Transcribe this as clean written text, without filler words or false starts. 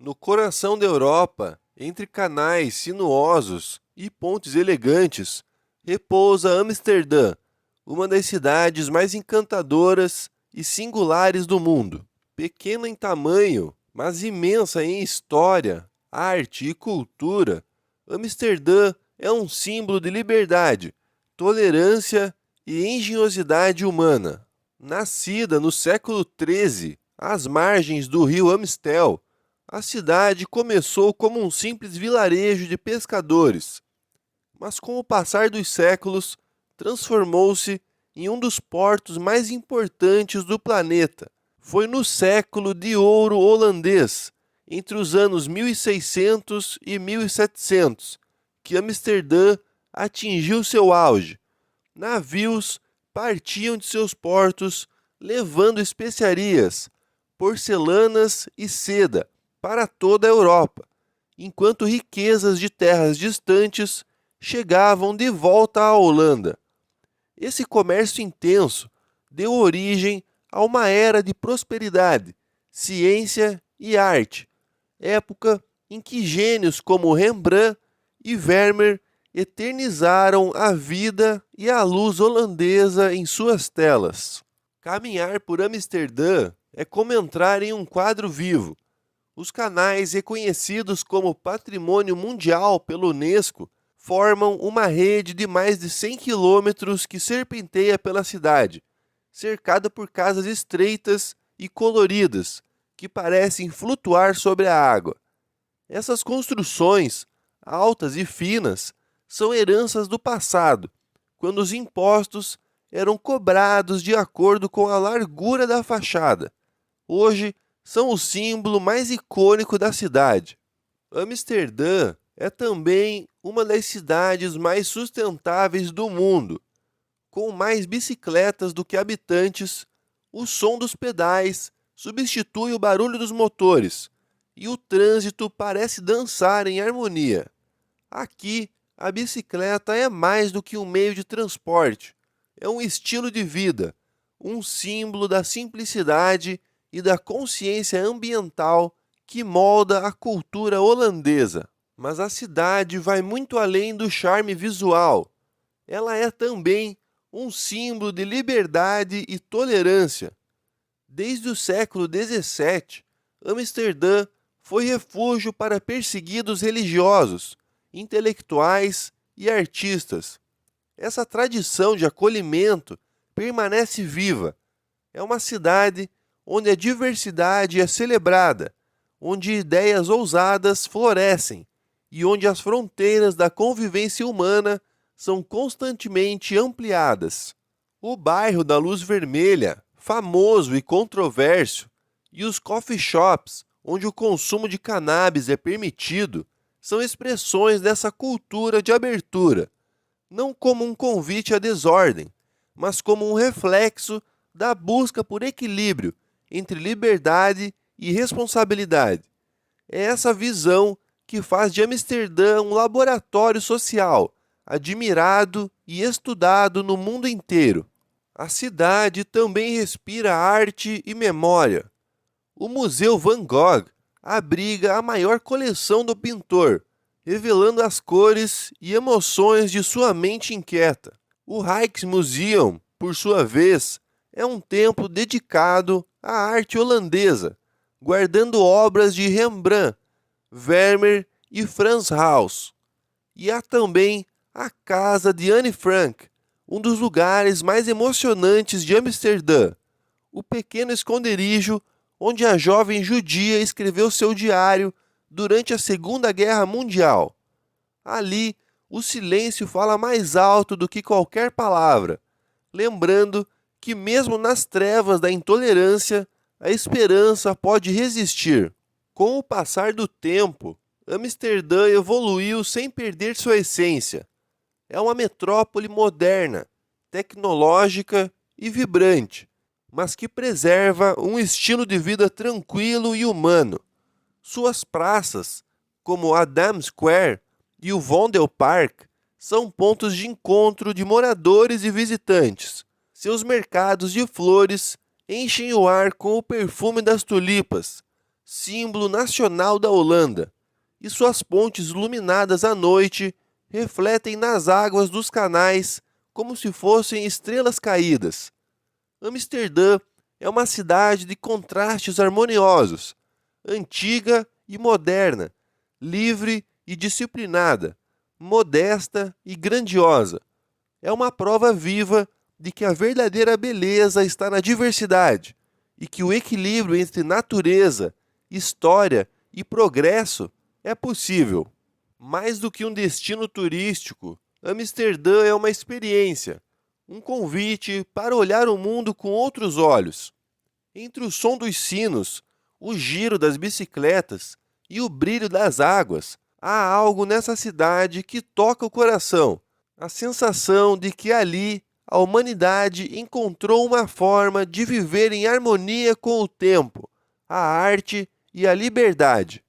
No coração da Europa, entre canais sinuosos e pontes elegantes, repousa Amsterdã, uma das cidades mais encantadoras e singulares do mundo. Pequena em tamanho, mas imensa em história, arte e cultura, Amsterdã é um símbolo de liberdade, tolerância e engenhosidade humana. Nascida no século XIII, às margens do rio Amstel, a cidade começou como um simples vilarejo de pescadores, mas com o passar dos séculos, transformou-se em um dos portos mais importantes do planeta. Foi no século de ouro holandês, entre os anos 1600 e 1700, que Amsterdã atingiu seu auge. Navios partiam de seus portos levando especiarias, porcelanas e seda para toda a Europa, enquanto riquezas de terras distantes chegavam de volta à Holanda. Esse comércio intenso deu origem a uma era de prosperidade, ciência e arte, época em que gênios como Rembrandt e Vermeer eternizaram a vida e a luz holandesa em suas telas. Caminhar por Amsterdã é como entrar em um quadro vivo. Os canais reconhecidos como Patrimônio Mundial pela Unesco formam uma rede de mais de 100 quilômetros que serpenteia pela cidade, cercada por casas estreitas e coloridas que parecem flutuar sobre a água. Essas construções, altas e finas, são heranças do passado, quando os impostos eram cobrados de acordo com a largura da fachada. Hoje, são o símbolo mais icônico da cidade. Amsterdã é também uma das cidades mais sustentáveis do mundo. Com mais bicicletas do que habitantes, o som dos pedais substitui o barulho dos motores e o trânsito parece dançar em harmonia. Aqui, a bicicleta é mais do que um meio de transporte, é um estilo de vida, um símbolo da simplicidade e da consciência ambiental que molda a cultura holandesa. Mas a cidade vai muito além do charme visual. Ela é também um símbolo de liberdade e tolerância. Desde o século XVII, Amsterdã foi refúgio para perseguidos religiosos, intelectuais e artistas. Essa tradição de acolhimento permanece viva. É uma cidade onde a diversidade é celebrada, onde ideias ousadas florescem e onde as fronteiras da convivência humana são constantemente ampliadas. O bairro da Luz Vermelha, famoso e controverso, e os coffee shops, onde o consumo de cannabis é permitido, são expressões dessa cultura de abertura, não como um convite à desordem, mas como um reflexo da busca por equilíbrio entre liberdade e responsabilidade. É essa visão que faz de Amsterdã um laboratório social, admirado e estudado no mundo inteiro. A cidade também respira arte e memória. O Museu Van Gogh abriga a maior coleção do pintor, revelando as cores e emoções de sua mente inquieta. O Rijksmuseum, por sua vez, é um templo dedicado à arte holandesa, guardando obras de Rembrandt, Vermeer e Frans Hals. E há também a casa de Anne Frank, um dos lugares mais emocionantes de Amsterdã, o pequeno esconderijo onde a jovem judia escreveu seu diário durante a Segunda Guerra Mundial. Ali, o silêncio fala mais alto do que qualquer palavra, lembrando que mesmo nas trevas da intolerância, a esperança pode resistir. Com o passar do tempo, Amsterdã evoluiu sem perder sua essência. É uma metrópole moderna, tecnológica e vibrante, mas que preserva um estilo de vida tranquilo e humano. Suas praças, como a Dam Square e o Vondelpark, são pontos de encontro de moradores e visitantes. Seus mercados de flores enchem o ar com o perfume das tulipas. símbolo nacional da Holanda, e suas pontes iluminadas à noite refletem nas águas dos canais como se fossem estrelas caídas. Amsterdã é uma cidade de contrastes harmoniosos, antiga e moderna, livre e disciplinada, modesta e grandiosa. É uma prova viva de que a verdadeira beleza está na diversidade e que o equilíbrio entre natureza, história e progresso é possível. Mais do que um destino turístico, Amsterdã é uma experiência, um convite para olhar o mundo com outros olhos. Entre o som dos sinos, o giro das bicicletas e o brilho das águas, há algo nessa cidade que toca o coração, a sensação de que ali a humanidade encontrou uma forma de viver em harmonia com o tempo, a arte e a liberdade.